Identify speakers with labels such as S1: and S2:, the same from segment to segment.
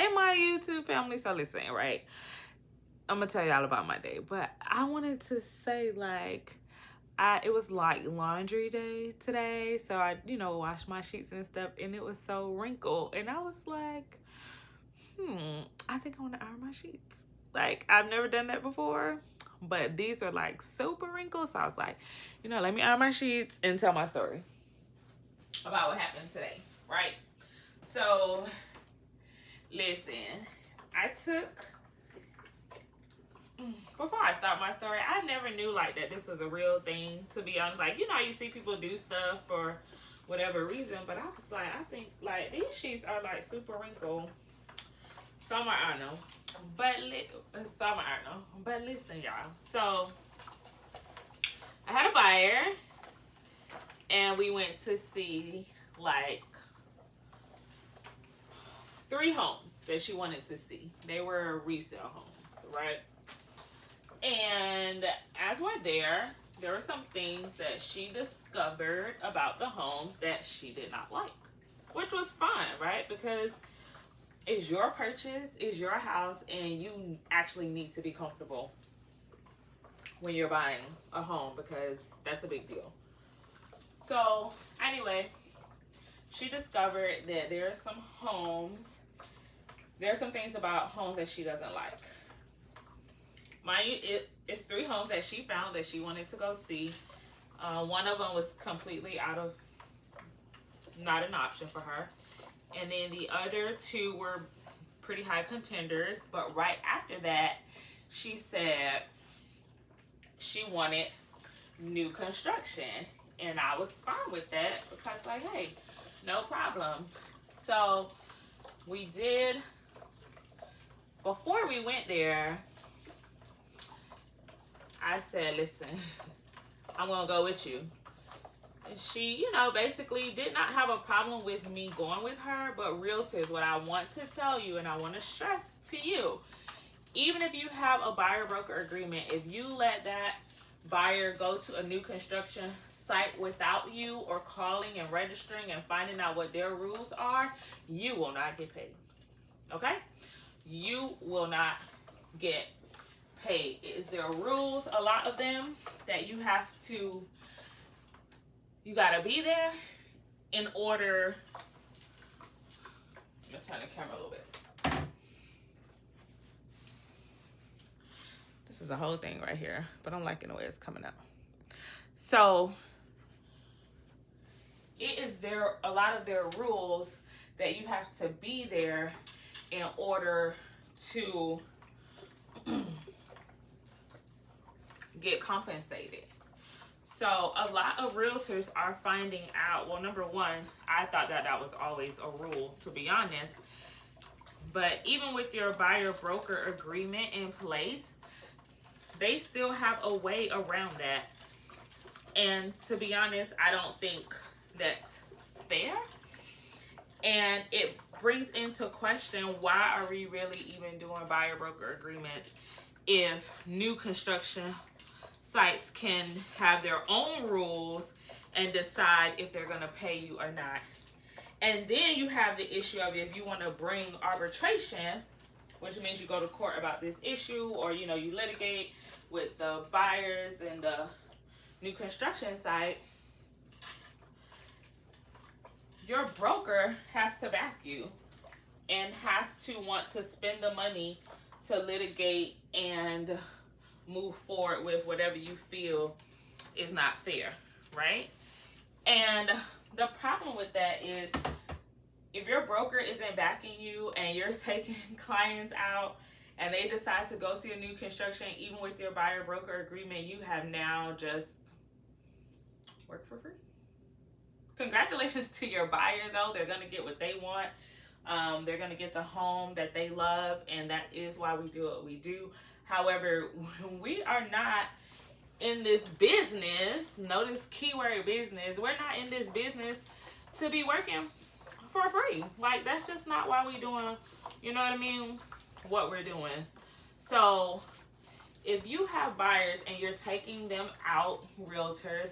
S1: and my YouTube family. So listen, right? I'm gonna tell y'all about my day, but I wanted to say like it was like laundry day today, so I washed my sheets and stuff, and it was so wrinkled, and I was like, I think I want to iron my sheets. Like I've never done that before, but these are like super wrinkled, so I was like, let me iron my sheets and tell my story about what happened today, right? So listen, before I start my story, I never knew like that this was a real thing, to be honest. Like, you see people do stuff for whatever reason, but I was like, I think like these sheets are like super wrinkled. So I'm like, I don't know. But listen, y'all. So I had a buyer and we went to see like 3 homes that she wanted to see. They were resale homes, right? And as we're there were some things that she discovered about the homes that she did not like, which was fine, right? Because it's your purchase, it's your house, and you actually need to be comfortable when you're buying a home, because that's a big deal. So anyway, she discovered that there are some things about homes that she doesn't like. Mind you, it's 3 homes that she found that she wanted to go see. One of them was completely not an option for her. And then the other 2 were pretty high contenders. But right after that, she said she wanted new construction. And I was fine with that because like, hey, no problem. So we did, before we went there, I said, listen, I'm going to go with you. And she, basically did not have a problem with me going with her. But realtors, what I want to tell you and I want to stress to you, even if you have a buyer-broker agreement, if you let that buyer go to a new construction site without you or calling and registering and finding out what their rules are, you will not get paid. Okay? You will not get paid. Is there rules, a lot of them, that you gotta be there in order. I'm gonna turn the camera a little bit. This is a whole thing right here, but I'm liking the way it's coming out. So a lot of their rules that you have to be there in order to get compensated. So a lot of realtors are finding out, well, number one, I thought that was always a rule, to be honest. But even with your buyer-broker agreement in place, they still have a way around that. And to be honest, I don't think that's fair. And it brings into question, why are we really even doing buyer-broker agreements if new construction sites can have their own rules and decide if they're going to pay you or not? And then you have the issue of, if you want to bring arbitration, which means you go to court about this issue, or you litigate with the buyers and the new construction site, your broker has to back you and has to want to spend the money to litigate and move forward with whatever you feel is not fair, right? And the problem with that is, if your broker isn't backing you and you're taking clients out and they decide to go see a new construction, even with your buyer broker agreement, you have now just worked for free. Congratulations to your buyer, though. They're going to get what they want. They're going to get the home that they love, and that is why we do what we do. However, we are not in this business, notice keyword business, we're not in this business to be working for free. Like, that's just not why we doing, you know what I mean, what we're doing. So if you have buyers and you're taking them out, realtors,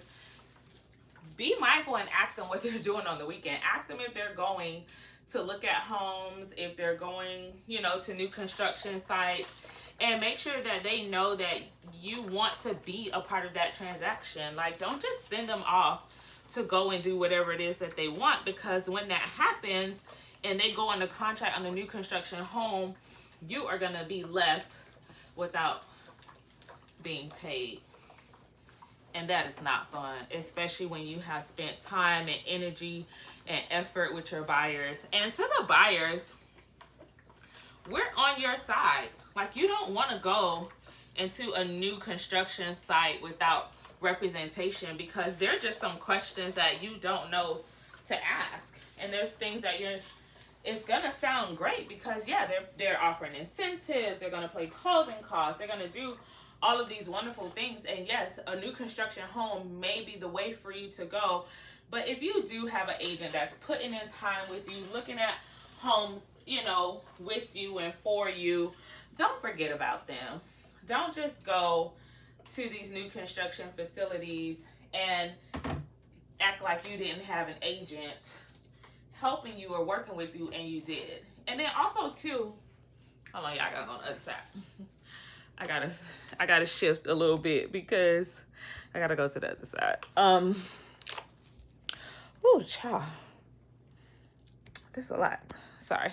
S1: be mindful and ask them what they're doing on the weekend. Ask them if they're going to look at homes, if they're going, you know, to new construction sites, and make sure that they know that you want to be a part of that transaction. Like, don't just send them off to go and do whatever it is that they want, because when that happens and they go under contract on a new construction home, you are going to be left without being paid. And that is not fun, especially when you have spent time and energy and effort with your buyers. And to the buyers, we're on your side. Like, you don't want to go into a new construction site without representation, because there are just some questions that you don't know to ask. And there's things that it's gonna sound great because, yeah, they're offering incentives, they're gonna play closing costs, they're gonna do all of these wonderful things. And yes, a new construction home may be the way for you to go. But if you do have an agent that's putting in time with you, looking at homes, you know, with you and for you, don't forget about them. Don't just go to these new construction facilities and act like you didn't have an agent helping you or working with you, and you did. And then also too, hold on, y'all, I gotta go on the other side. I gotta shift a little bit because I gotta go to the other side. Oh, child, this is a lot. Sorry,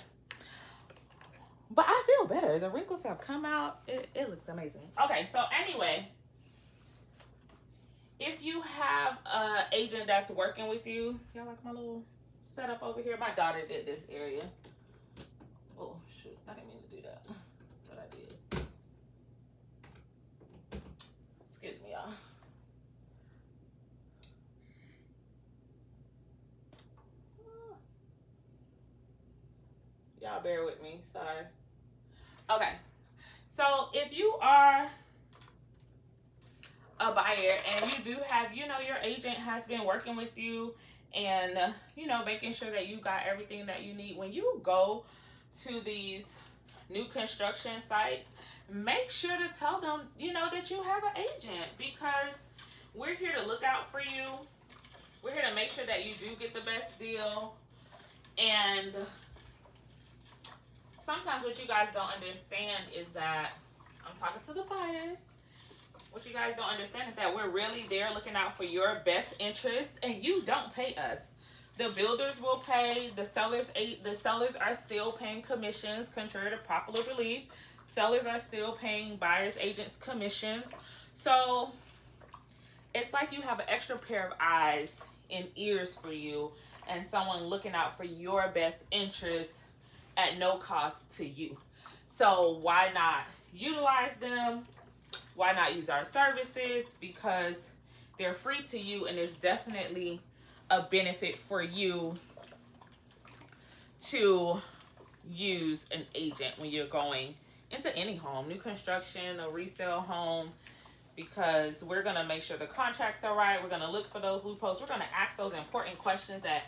S1: but I feel better. The wrinkles have come out. It looks amazing. Okay, so anyway, if you have an agent that's working with you, y'all like my little setup over here? My daughter did this area. Oh shoot, I didn't mean to do that, but I did. Excuse me, y'all. Y'all bear with me, sorry. Okay, so if you are a buyer and you do have, you know, your agent has been working with you and, you know, making sure that you got everything that you need, when you go to these new construction sites, make sure to tell them, you know, that you have an agent, because we're here to look out for you. We're here to make sure that you do get the best deal. And sometimes what you guys don't understand is that, I'm talking to the buyers, what you guys don't understand is that we're really there looking out for your best interest, and you don't pay us. The builders will pay, the sellers are still paying commissions, contrary to popular belief. Sellers are still paying buyers agents commissions. So it's like you have an extra pair of eyes and ears for you, and someone looking out for your best interest at no cost to you. So why not utilize them? Why not use our services? Because they're free to you, and it's definitely a benefit for you to use an agent when you're going into any home, new construction, a resale home, because we're going to make sure the contracts are right. We're going to look for those loopholes. We're going to ask those important questions that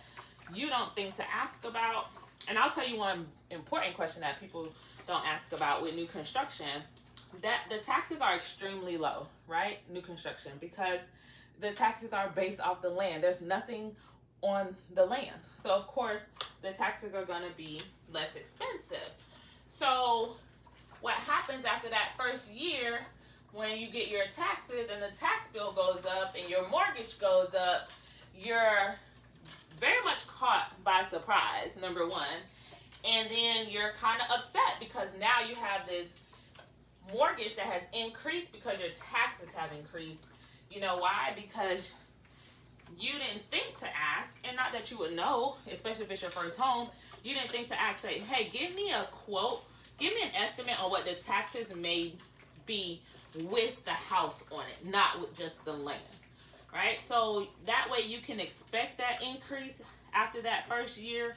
S1: you don't think to ask about. And I'll tell you one important question that people don't ask about with new construction, that the taxes are extremely low, right? New construction, because the taxes are based off the land. There's nothing on the land. So of course the taxes are going to be less expensive. So what happens after that first year, when you get your taxes and the tax bill goes up and your mortgage goes up, you're very much caught by surprise, number one. And then you're kind of upset because now you have this mortgage that has increased because your taxes have increased. You know why? Because you didn't think to ask, and not that you would know, especially if it's your first home, you didn't think to ask, say, hey, give me a quote, give me an estimate on what the taxes may be with the house on it, not with just the land, right? So that way you can expect that increase after that first year,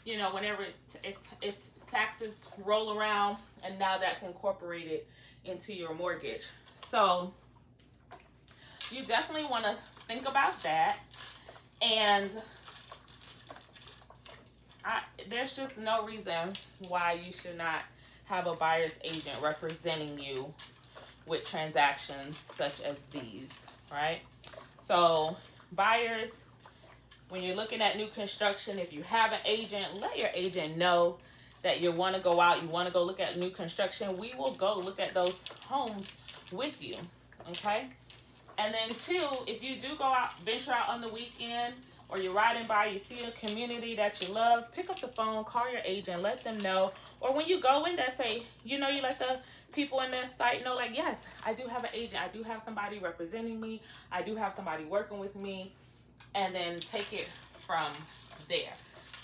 S1: you know, whenever it's taxes roll around, and now that's incorporated into your mortgage. So you definitely want to think about that. And there's just no reason why you should not have a buyer's agent representing you with transactions such as these, right? So buyers, when you're looking at new construction, if you have an agent, let your agent know that you want to go out, you want to go look at new construction. We will go look at those homes with you, okay? And then two, if you do go out, venture out on the weekend, or you're riding by, you see a community that you love, pick up the phone, call your agent, let them know. Or when you go in there, say, you let the people in the site know, like, yes, I do have an agent. I do have somebody representing me. I do have somebody working with me. And then take it from there.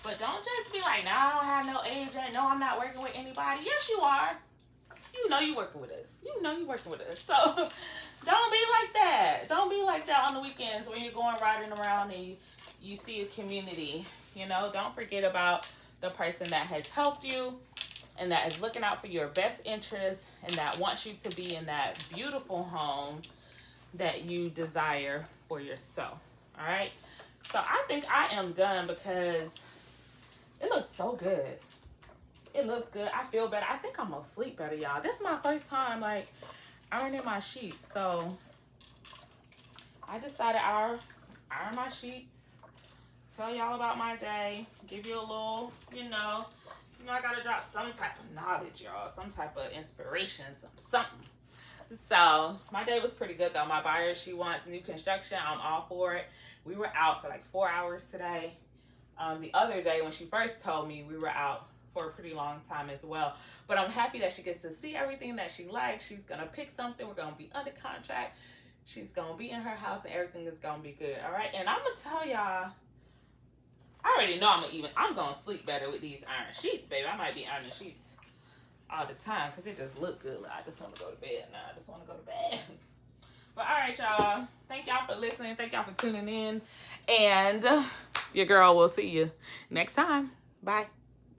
S1: But don't just be like, no, I don't have no agent. No, I'm not working with anybody. Yes, you are. You know you're working with us. You know you're working with us. So don't be like that. Don't be like that on the weekends when you're going riding around and you see a community. Don't forget about the person that has helped you and that is looking out for your best interest and that wants you to be in that beautiful home that you desire for yourself. All right? So I think I am done because it looks so good. It looks good. I feel better. I think I'm going to sleep better, y'all. This is my first time, ironing my sheets. So I decided I'll iron my sheets, tell y'all about my day, give you a little, I got to drop some type of knowledge, y'all, some type of inspiration, something. So my day was pretty good, though. My buyer, she wants new construction. I'm all for it. We were out for 4 hours today. The other day when she first told me, we were out for a pretty long time as well. But I'm happy that she gets to see everything that she likes. She's going to pick something. We're going to be under contract. She's going to be in her house and everything is going to be good. All right. And I'm going to tell y'all, I already know I'm going to sleep better with these iron sheets, baby. I might be ironing sheets all the time because it just look good. I just want to go to bed now. I just want to go to bed. But all right, y'all. Thank y'all for listening. Thank y'all for tuning in. And your girl will see you next time. Bye.